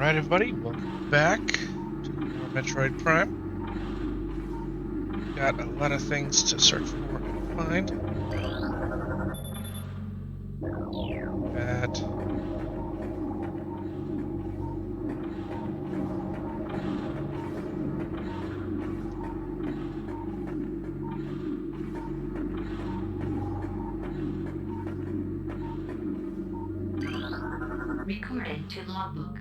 Alright, everybody, welcome back to more Metroid Prime. Got a lot of things to search for and find. That. Recording to logbook.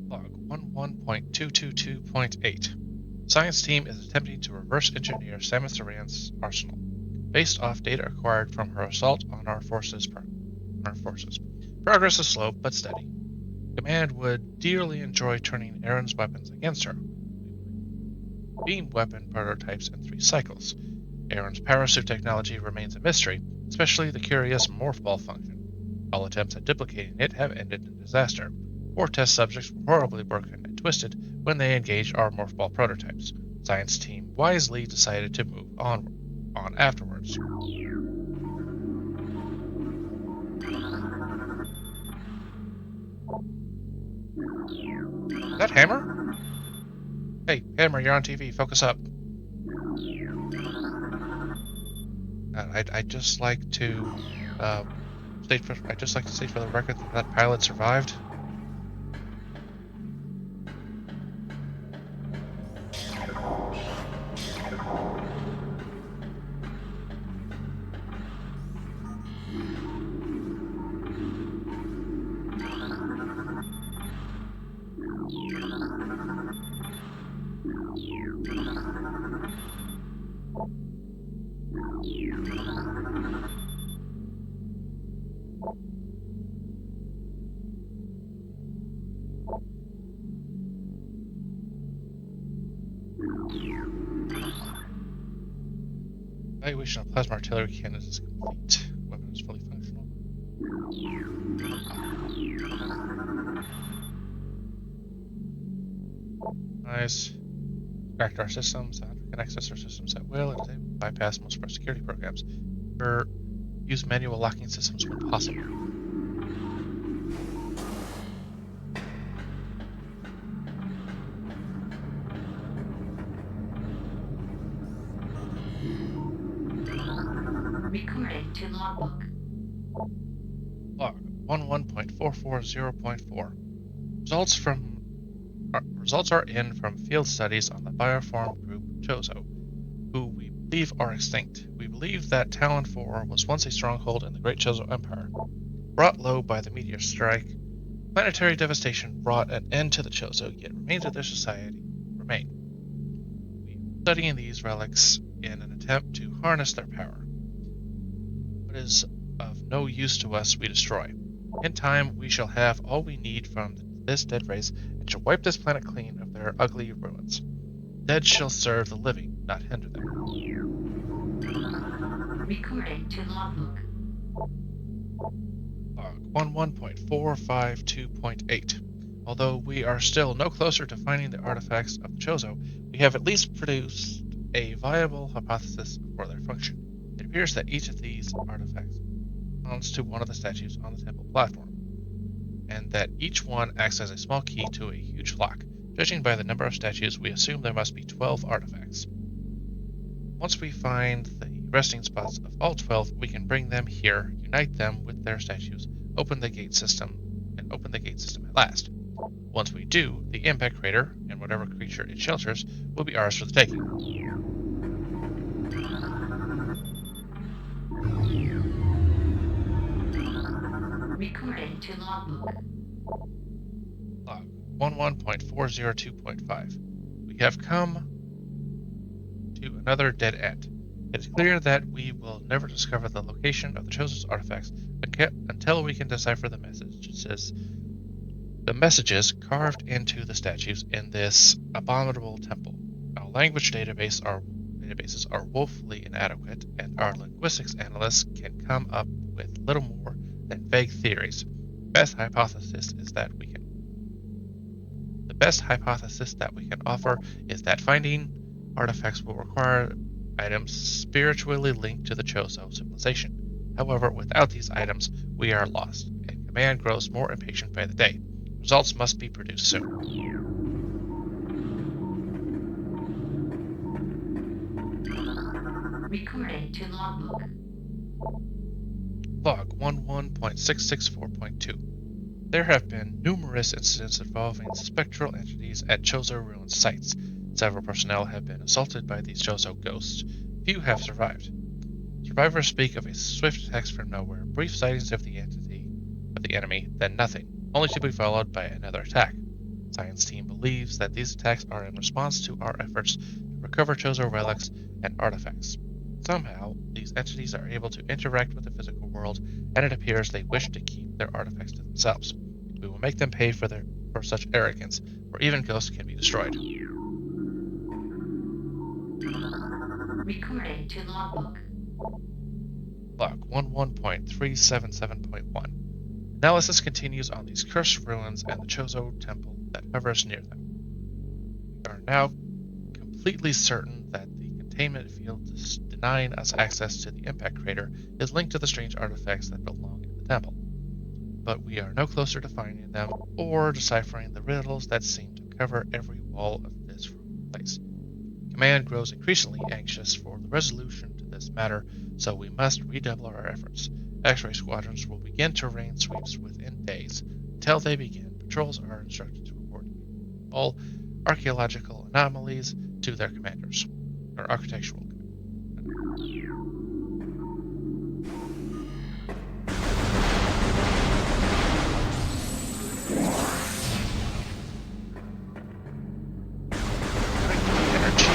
Log 11.222.8. Science team is attempting to reverse engineer Samus Aran's arsenal, based off data acquired from her assault on our forces. Progress is slow but steady. Command would dearly enjoy turning Aran's weapons against her. Beam weapon prototypes in 3 cycles. Aran's parasuit technology remains a mystery, especially the curious morph ball function. All attempts at duplicating it have ended in disaster. 4 test subjects were horribly broken and twisted when they engaged our morph ball prototypes. Science team wisely decided to move on afterwards. Is that Hammer? Hey, Hammer, you're on TV. Focus up. I'd just like to state for the record that pilot survived. Evaluation of plasma artillery cannons is complete. Weapon is fully functional. Nice. Cracked our systems. Can access our systems at will and is able to bypass most of our security programs. Or use manual locking systems when possible. Recording to logbook. Log 11.440.4. Results are in from field studies on the bioform group Chozo, who we believe are extinct. We believe that Talon 4 was once a stronghold in the Great Chozo Empire. Brought low by the meteor strike, planetary devastation brought an end to the Chozo, yet remains of their society remain. We are studying these relics in an attempt to harness their power. What is of no use to us we destroy. In time, we shall have all we need from this dead race and shall wipe this planet clean of their ugly ruins. Dead shall serve the living, not hinder them. Recording to logbook. Log 11.452.8. Although we are still no closer to finding the artifacts of the Chozo, we have at least produced a viable hypothesis for their function. It appears that each of these artifacts belongs to one of the statues on the temple platform, and that each one acts as a small key to a huge lock. Judging by the number of statues, we assume there must be 12 artifacts. Once we find the resting spots of all 12, we can bring them here, unite them with their statues, open the gate system at last. Once we do, the impact crater, and whatever creature it shelters, will be ours for the taking. Recording to logbook. Log 11.402.5. We have come to another dead end. It is clear that we will never discover the location of the Chosen's artifacts until we can decipher the messages carved into the statues in this abominable temple. Our language databases are woefully inadequate, and our linguistics analysts can come up with little more than vague theories. The best hypothesis that we can offer is that finding artifacts will require items spiritually linked to the Chozo civilization. However, without these items, we are lost, and Command grows more impatient by the day. Results must be produced soon. Recording to logbook. Log 11.664.2. There have been numerous incidents involving spectral entities at Chozo ruin sites. Several personnel have been assaulted by these Chozo ghosts. Few have survived. Survivors speak of a swift attack from nowhere, brief sightings of the enemy, then nothing, only to be followed by another attack. Science team believes that these attacks are in response to our efforts to recover Chozo relics and artifacts. Somehow, these entities are able to interact with the physical world, and it appears they wish to keep their artifacts to themselves. We will make them pay for such arrogance, or even ghosts can be destroyed. Recording to logbook. Log 11.377.1. Analysis continues on these cursed ruins and the Chozo temple that hovers near them. We are now completely certain that the containment field denying us access to the impact crater is linked to the strange artifacts that belong in the temple. But we are no closer to finding them or deciphering the riddles that seem to cover every wall of this place. Command grows increasingly anxious for the resolution to this matter, so we must redouble our efforts. X-ray squadrons will begin terrain sweeps within days. Until they begin, patrols are instructed to report all archaeological anomalies to their commanders, or architectural commanders. Energy.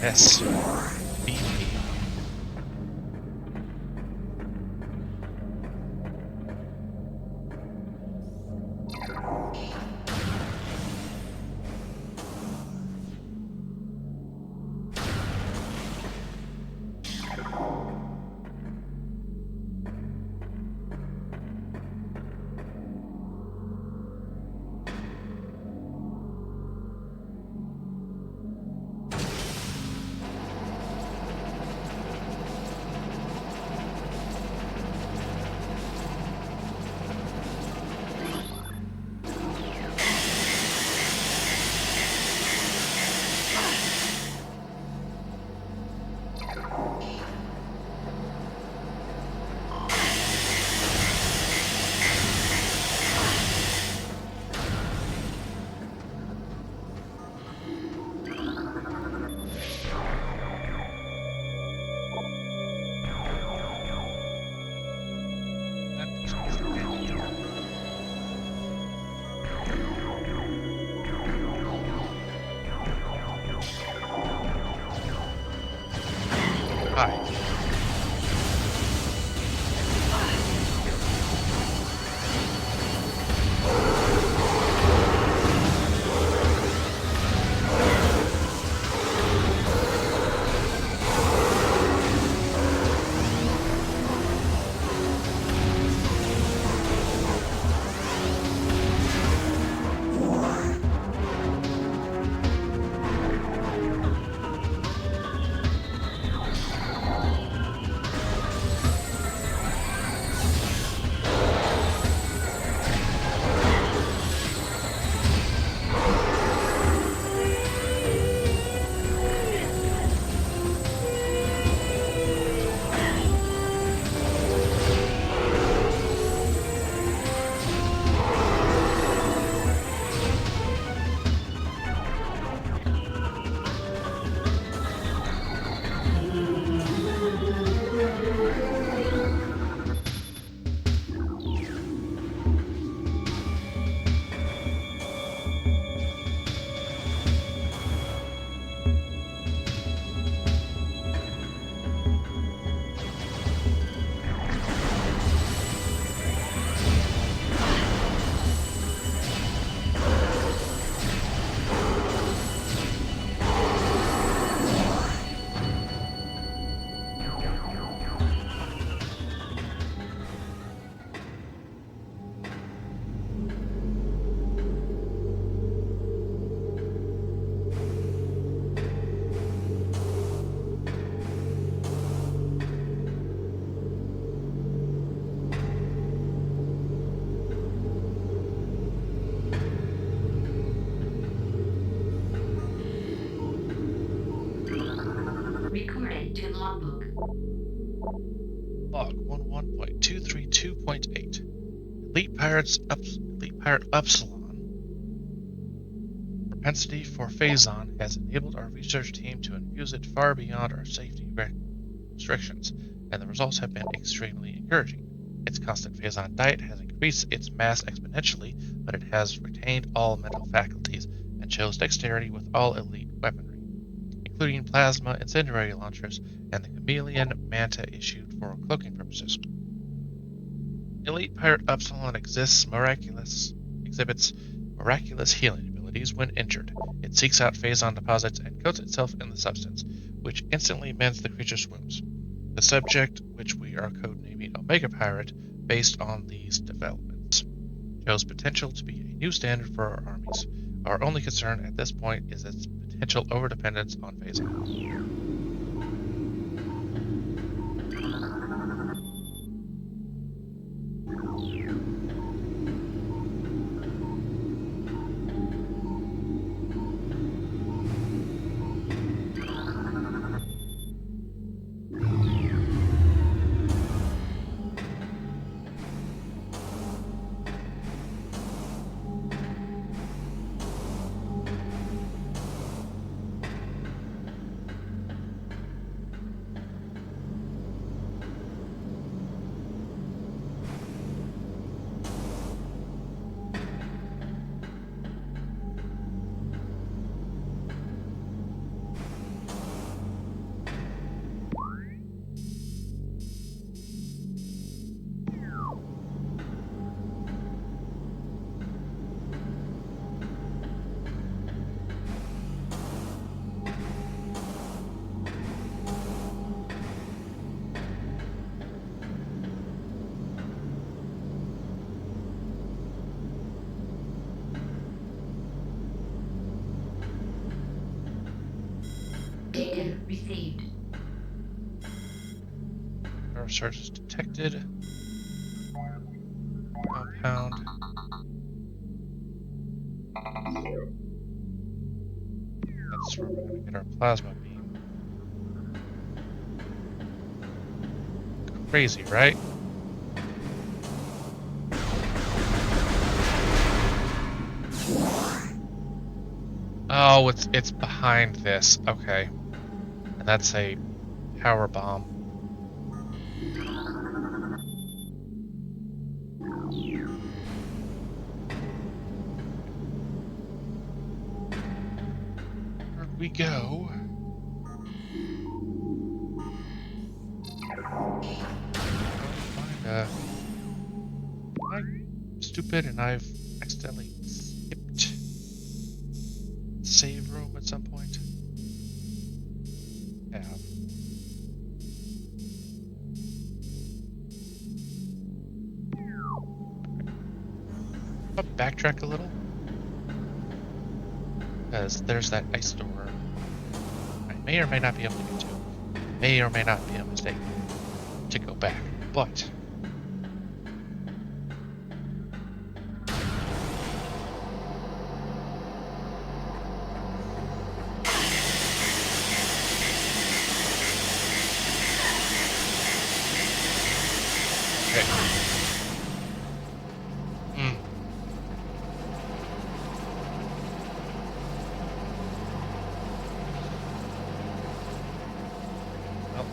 Yes. BP. Hi. Forwarded to logbook. Log 11.232.8. Elite Pirate Upsilon. Propensity for Phazon has enabled our research team to infuse it far beyond our safety restrictions, and the results have been extremely encouraging. Its constant Phazon diet has increased its mass exponentially, but it has retained all mental faculties and shows dexterity with all elite weaponry, including plasma incendiary launchers and the chameleon manta issued for cloaking purposes. Elite Pirate Upsilon exhibits miraculous healing abilities when injured. It seeks out Phazon deposits and coats itself in the substance, which instantly mends the creature's wounds. The subject, which we are codenaming Omega Pirate, based on these developments, shows potential to be a new standard for our armies. Our only concern at this point is its potential overdependence on Phazon. Data received. Our search is detected. Compound. That's where we're going to get our plasma beam. Crazy, right? Oh, it's behind this. Okay. And that's a power bomb. Where'd we go? Am I stupid and I've accidentally skipped save room at some point? Yeah. I'll backtrack a little. Because there's that ice door I may or may not be able to get to. May or may not be a mistake to go back. But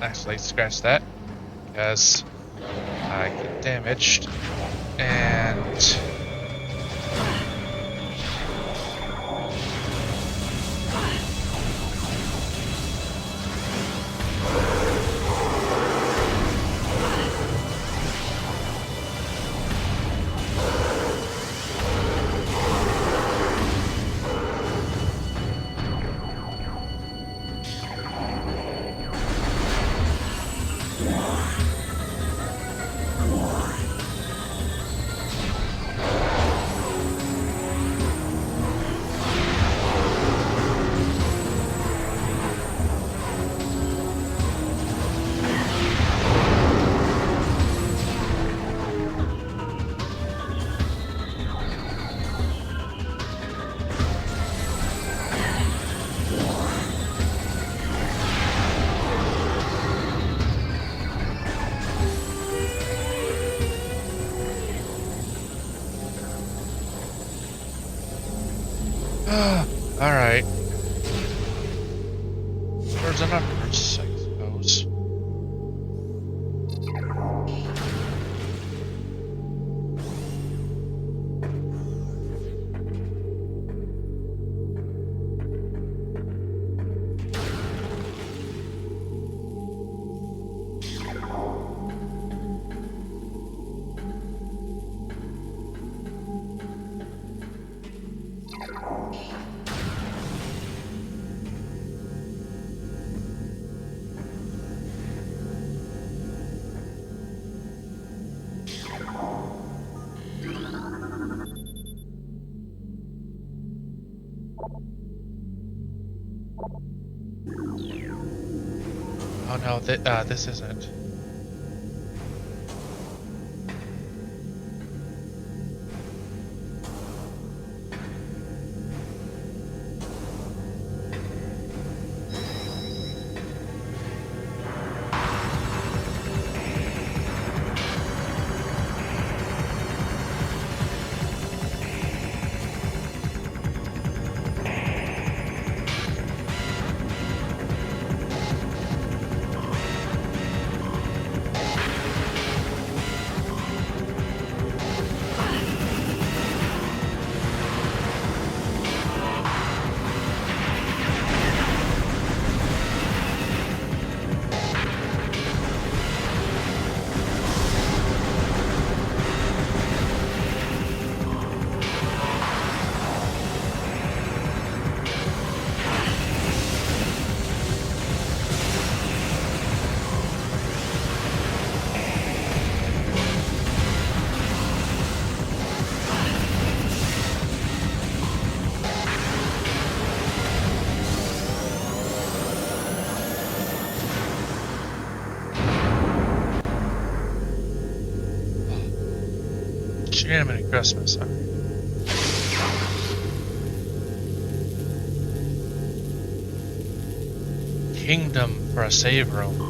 actually scratch that because I get damaged and All right. Birds and numbers, I suppose. Oh no, this isn't. Jiminy Christmas. Kingdom for a save room.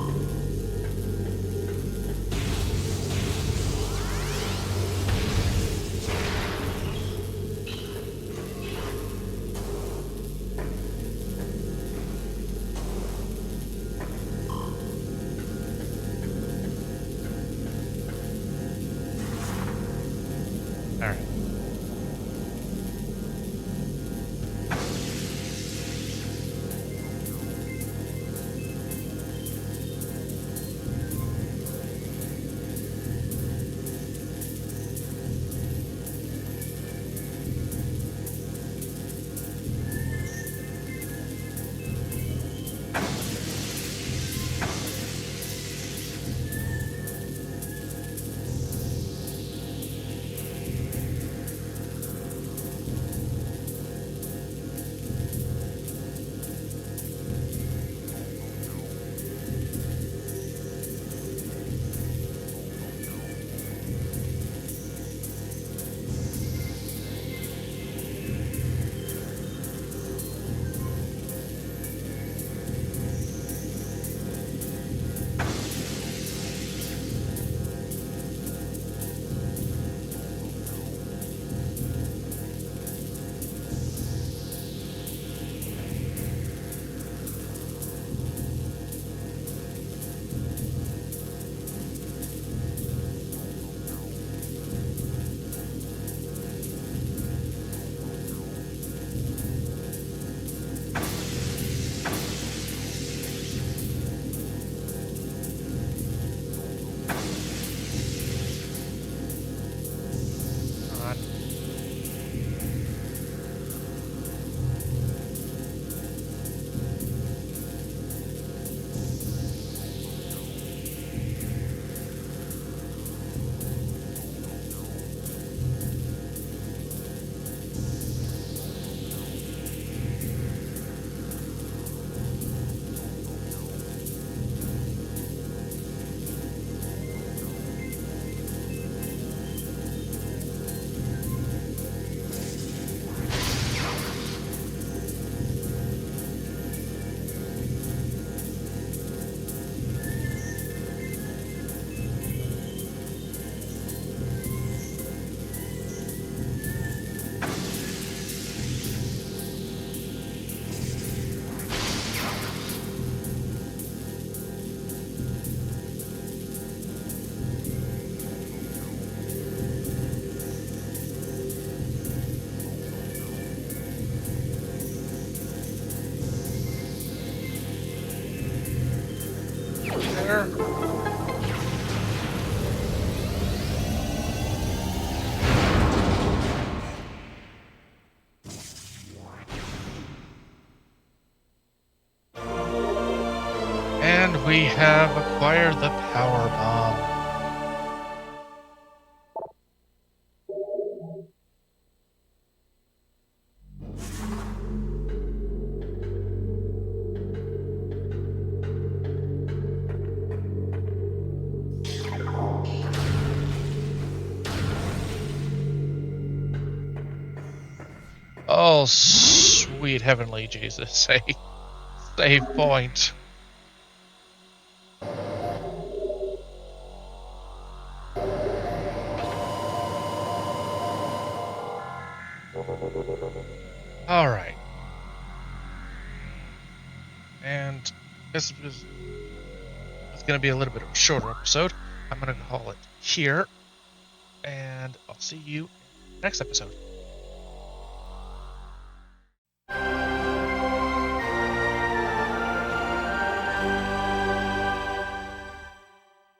Alright. there. And we have acquired the power bomb. Oh, sweet heavenly Jesus, save point. All right. And this was going to be a little bit of a shorter episode. I'm going to call it here, and I'll see you in the next episode.